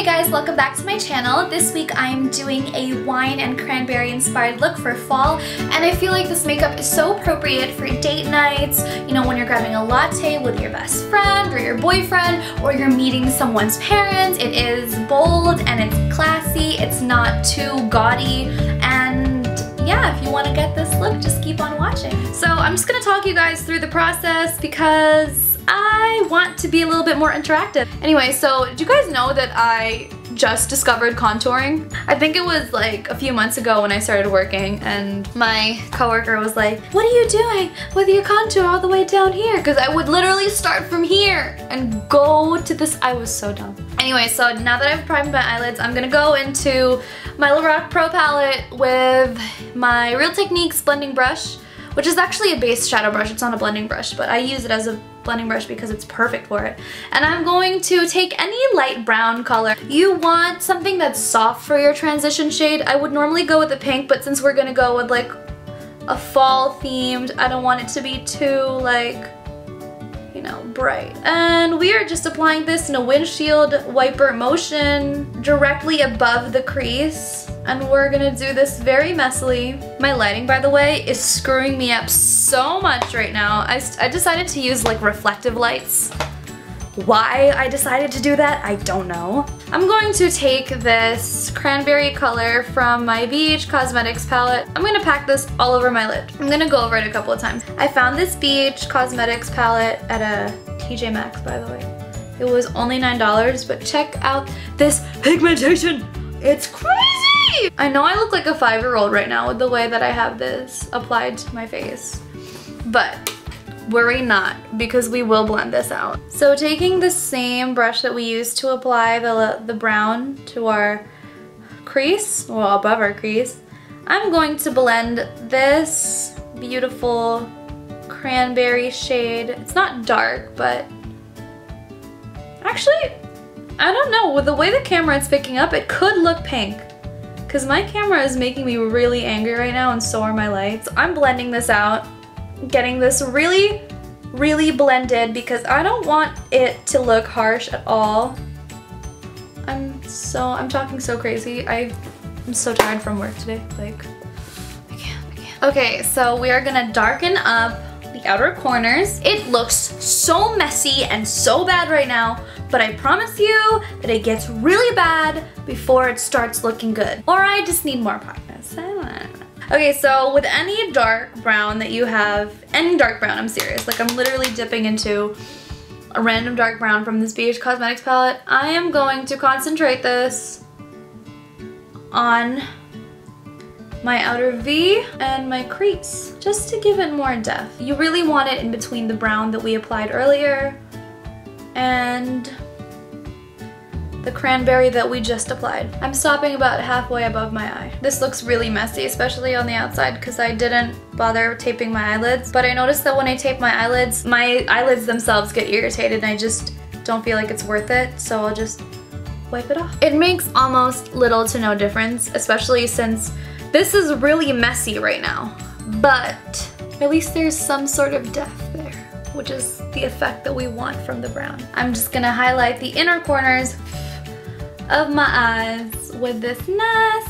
Hey guys, welcome back to my channel. This week I'm doing a wine and cranberry inspired look for fall, and I feel like this makeup is so appropriate for date nights, you know, when you're grabbing a latte with your best friend or your boyfriend, or you're meeting someone's parents. It is bold and it's classy, it's not too gaudy, and yeah, if you want to get this look, just keep on watching. So I'm just gonna talk you guys through the process because I want to be a little bit more interactive. Anyway, so did you guys know that I just discovered contouring? I think it was like a few months ago when I started working, and my coworker was like, "What are you doing with your contour all the way down here?" Because I would literally start from here and go to this. I was so dumb. Anyway, so now that I've primed my eyelids, I'm gonna go into my Lorac Pro palette with my Real Techniques blending brush, which is actually a base shadow brush. It's not a blending brush, but I use it as a blending brush because it's perfect for it. And I'm going to take any light brown color. You want something that's soft for your transition shade. I would normally go with the pink, but since we're gonna go with like a fall themed, I don't want it to be too like, you know, bright. And we are just applying this in a windshield wiper motion directly above the crease. And we're gonna do this very messily. My lighting, by the way, is screwing me up so much right now. I decided to use like reflective lights. Why I decided to do that, I don't know. I'm going to take this cranberry color from my BH Cosmetics palette. I'm gonna pack this all over my lid. I'm gonna go over it a couple of times. I found this BH Cosmetics palette at a TJ Maxx, by the way. It was only $9, but check out this pigmentation. It's crazy! I know I look like a 5-year-old right now with the way that I have this applied to my face, but worry not, because we will blend this out. So taking the same brush that we used to apply the brown to our crease, well, above our crease, I'm going to blend this beautiful cranberry shade. It's not dark, but actually, I don't know, with the way the camera is picking up, it could look pink. Because my camera is making me really angry right now, and so are my lights. I'm blending this out, getting this really, really blended because I don't want it to look harsh at all. I'm talking so crazy. I'm so tired from work today. Like, I can't. Okay, so we are gonna darken up the outer corners. It looks so messy and so bad right now, but I promise you that it gets really bad before it starts looking good. Or I just need more practice. I don't know. Okay, so with any dark brown that you have, any dark brown, I'm serious, like I'm literally dipping into a random dark brown from this BH Cosmetics palette, I am going to concentrate this on my outer V and my crease, just to give it more depth. You really want it in between the brown that we applied earlier and the cranberry that we just applied. I'm stopping about halfway above my eye. This looks really messy, especially on the outside because I didn't bother taping my eyelids, but I noticed that when I tape my eyelids themselves get irritated and I just don't feel like it's worth it, so I'll just wipe it off. It makes almost little to no difference, especially since this is really messy right now, but at least there's some sort of depth there, which is the effect that we want from the brown. I'm just gonna highlight the inner corners of my eyes with this nice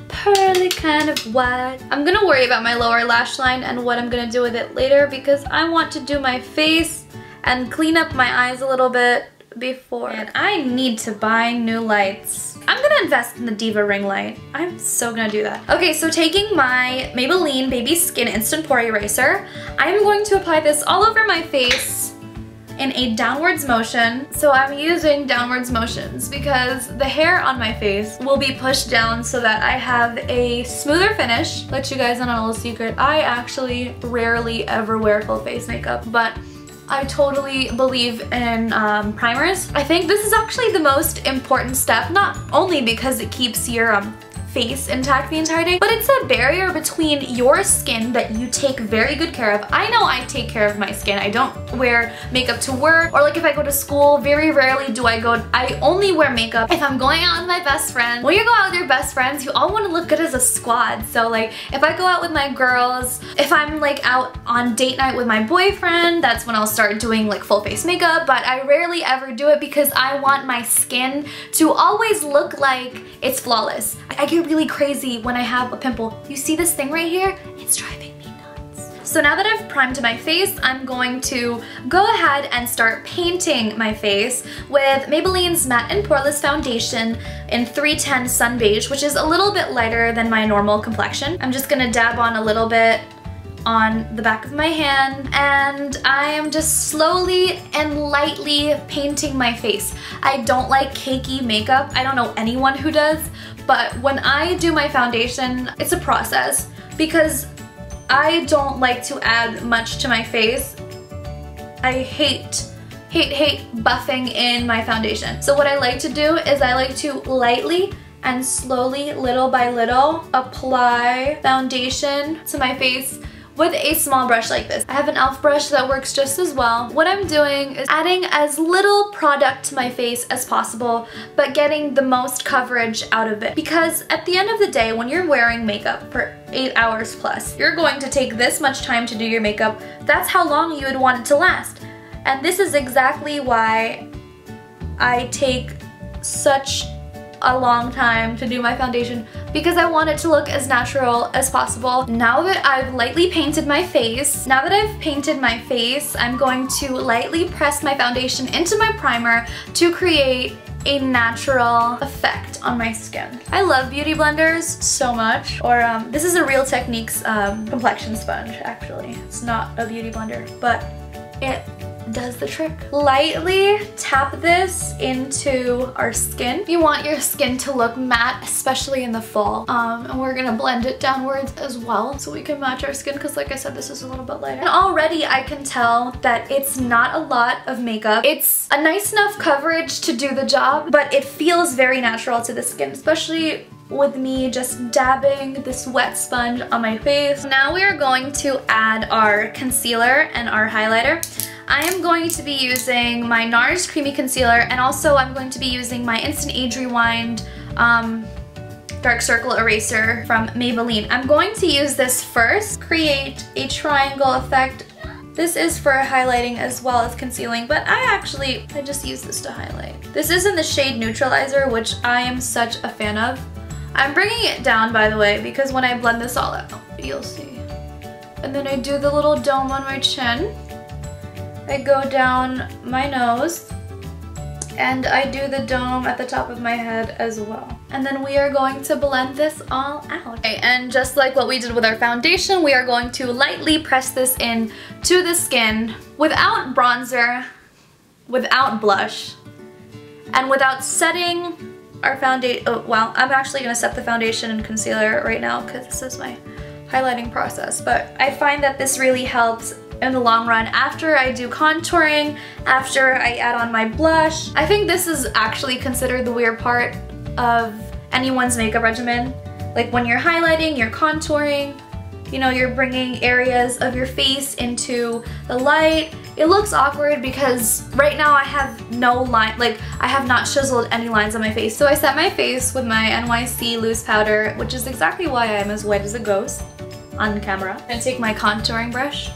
pearly kind of white. I'm gonna worry about my lower lash line and what I'm gonna do with it later because I want to do my face and clean up my eyes a little bit before. And I need to buy new lights. I'm gonna invest in the Diva ring light. I'm so gonna do that. Okay, so taking my Maybelline Baby Skin Instant Pore Eraser, I'm going to apply this all over my face in a downwards motion. So I'm using downwards motions because the hair on my face will be pushed down so that I have a smoother finish. Let you guys in on a little secret, I actually rarely ever wear full face makeup, but I totally believe in primers. I think this is actually the most important step, not only because it keeps your face intact the entire day, but it's a barrier between your skin that you take very good care of. I know I take care of my skin. I don't wear makeup to work, or like if I go to school, very rarely do I only wear makeup if I'm going out with my best friend. When you go out with your best friends, you all want to look good as a squad. So like if I go out with my girls, if I'm like out on date night with my boyfriend, that's when I'll start doing like full face makeup, but I rarely ever do it because I want my skin to always look like it's flawless. I get really crazy when I have a pimple. You see this thing right here? It's driving me nuts. So now that I've primed my face, I'm going to go ahead and start painting my face with Maybelline's Matte and Poreless Foundation in 310 Sun Beige, which is a little bit lighter than my normal complexion. I'm just gonna dab on a little bit on the back of my hand, and I am just slowly and lightly painting my face. I don't like cakey makeup. I don't know anyone who does, but when I do my foundation, it's a process because I don't like to add much to my face. I hate buffing in my foundation. So what I like to do is I like to lightly and slowly, little by little, apply foundation to my face with a small brush like this. I have an e.l.f. brush that works just as well. What I'm doing is adding as little product to my face as possible, but getting the most coverage out of it. Because at the end of the day, when you're wearing makeup for 8 hours plus, you're going to take this much time to do your makeup. That's how long you would want it to last. And this is exactly why I take such a long time to do my foundation, because I want it to look as natural as possible. Now that I've lightly painted my face, I'm going to lightly press my foundation into my primer to create a natural effect on my skin. I love beauty blenders so much. Or this is a Real Techniques complexion sponge, actually. It's not a beauty blender, but it does the trick. Lightly tap this into our skin. You want your skin to look matte, especially in the fall. And we're gonna blend it downwards as well so we can match our skin, because like I said, this is a little bit lighter. And already I can tell that it's not a lot of makeup. It's a nice enough coverage to do the job, but it feels very natural to the skin, especially with me just dabbing this wet sponge on my face. Now we are going to add our concealer and our highlighter. I am going to be using my NARS Creamy Concealer, and also I'm going to be using my Instant Age Rewind Dark Circle Eraser from Maybelline. I'm going to use this first, create a triangle effect. This is for highlighting as well as concealing, but I just use this to highlight. This is in the shade Neutralizer, which I am such a fan of. I'm bringing it down, by the way, because when I blend this all out, you'll see. And then I do the little dome on my chin. I go down my nose, and I do the dome at the top of my head as well. And then we are going to blend this all out. Okay, and just like what we did with our foundation, we are going to lightly press this in to the skin without bronzer, without blush, and without setting our foundation. Oh, well, I'm actually gonna set the foundation and concealer right now because this is my highlighting process. But I find that this really helps in the long run after I do contouring, after I add on my blush. I think this is actually considered the weird part of anyone's makeup regimen. Like when you're highlighting, you're contouring, you know, you're bringing areas of your face into the light. It looks awkward because right now I have no line, like I have not chiseled any lines on my face. So I set my face with my NYC loose powder, which is exactly why I'm as white as a ghost on camera. I'm gonna take my contouring brush,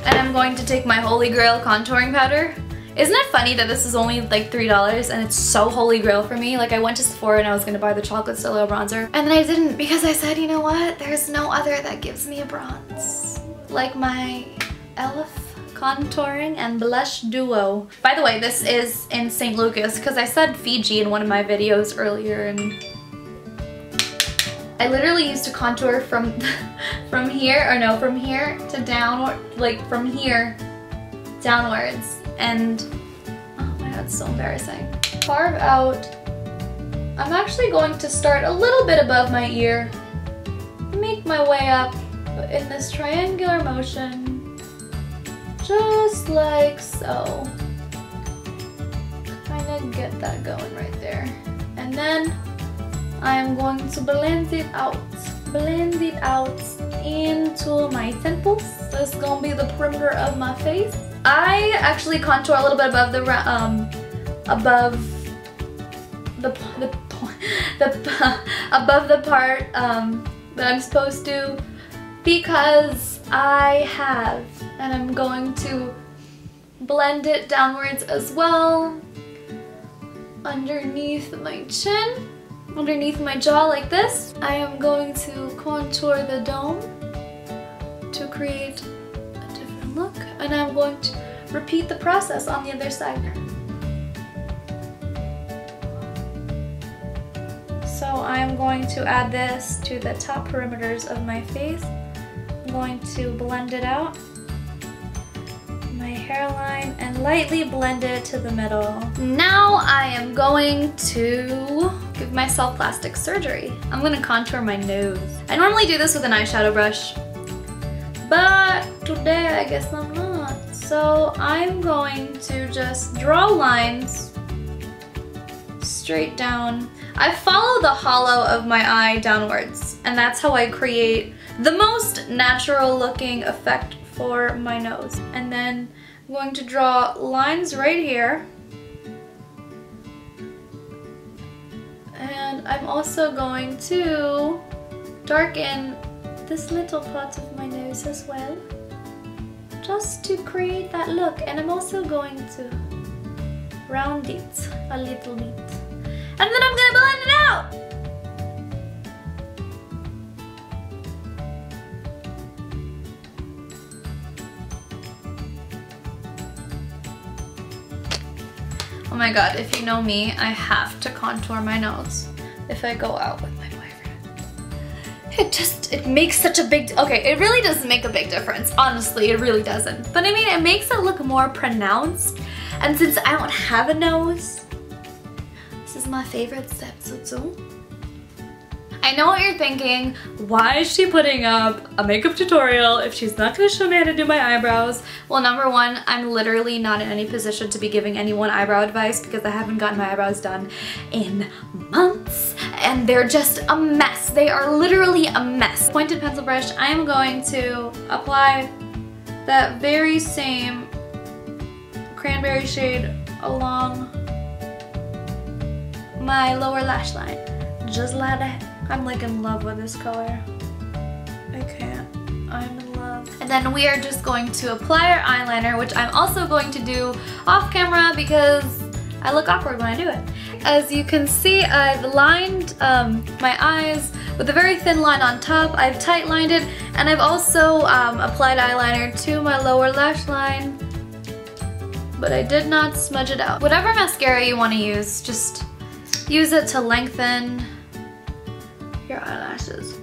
and I'm going to take my Holy Grail contouring powder. Isn't it funny that this is only like $3 and it's so Holy Grail for me? Like I went to Sephora and I was gonna buy the Chocolate Solo bronzer, and then I didn't because I said, you know what? There's no other that gives me a bronze like my e.l.f. contouring and blush duo. By the way, this is in St. Lucas because I said Fiji in one of my videos earlier, and I literally used to contour from here to downward, like from here downwards, and oh my god, it's so embarrassing. Carve out. I'm actually going to start a little bit above my ear, make my way up in this triangular motion, just like so. Kind of get that going right there, and then I am going to blend it out. Blend it out into my temples. This is gonna be the perimeter of my face. I actually contour a little bit above the above the part that I'm supposed to, because I have, and I'm going to blend it downwards as well, underneath my chin, underneath my jaw like this. I am going to contour the dome to create a different look, and I'm going to repeat the process on the other side. So I'm going to add this to the top perimeters of my face. I'm going to blend it out, my hairline, and lightly blend it to the middle. Now I am going to give myself plastic surgery. I'm gonna contour my nose. I normally do this with an eyeshadow brush, but today I guess I'm not. So I'm going to just draw lines straight down. I follow the hollow of my eye downwards, and that's how I create the most natural looking effect for my nose. And then I'm going to draw lines right here. And I'm also going to darken this little part of my nose as well, just to create that look. And I'm also going to round it a little bit. And then I'm gonna blend it out! Oh my god, if you know me, I have to contour my nose if I go out with my boyfriend. It makes such a big, okay, it really doesn't make a big difference. Honestly, it really doesn't. But I mean, it makes it look more pronounced. And since I don't have a nose, this is my favorite step, so. I know what you're thinking. Why is she putting up a makeup tutorial if she's not gonna show me how to do my eyebrows? Well, number one, I'm literally not in any position to be giving anyone eyebrow advice because I haven't gotten my eyebrows done in months and they're just a mess. They are literally a mess. Pointed pencil brush, I am going to apply that very same cranberry shade along my lower lash line, just like that. I'm like in love with this color. I can't. I'm in love. And then we are just going to apply our eyeliner, which I'm also going to do off camera because I look awkward when I do it. As you can see, I've lined my eyes with a very thin line on top. I've tight lined it, and I've also applied eyeliner to my lower lash line, but I did not smudge it out. Whatever mascara you want to use, just use it to lengthen your eyelashes.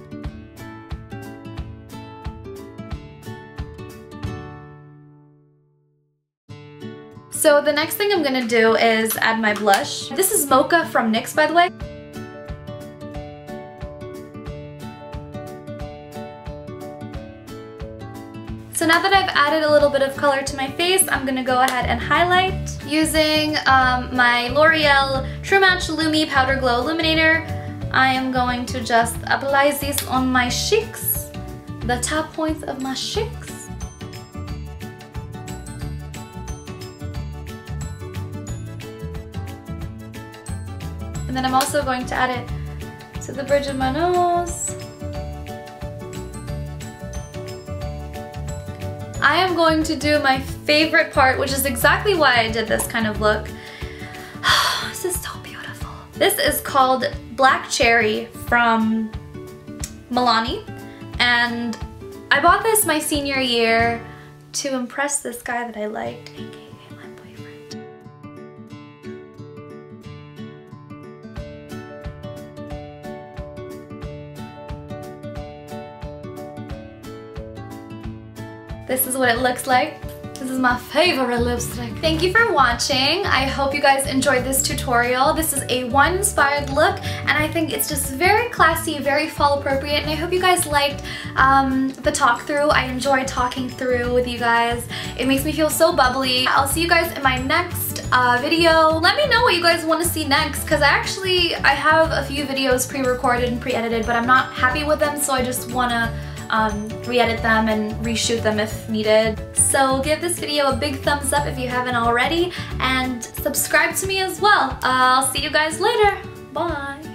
So the next thing I'm gonna do is add my blush. This is Mocha from NYX, by the way. So now that I've added a little bit of color to my face, I'm gonna go ahead and highlight using my L'Oreal True Match Lumi Powder Glow Illuminator. I am going to just apply this on my cheeks, the top points of my cheeks. And then I'm also going to add it to the bridge of my nose. I am going to do my favorite part, which is exactly why I did this kind of look. This is so beautiful. This is called Black Cherry from Milani, and I bought this my senior year to impress this guy that I liked, aka my boyfriend. This is what it looks like. This is my favorite lipstick. Thank you for watching. I hope you guys enjoyed this tutorial. This is a wine-inspired look, and I think it's just very classy, very fall appropriate, and I hope you guys liked the talk through. I enjoy talking through with you guys. It makes me feel so bubbly. I'll see you guys in my next video. Let me know what you guys want to see next, because I have a few videos pre-recorded and pre-edited, but I'm not happy with them, so I just want to re-edit them and reshoot them if needed. So give this video a big thumbs up if you haven't already, and subscribe to me as well. I'll see you guys later. Bye!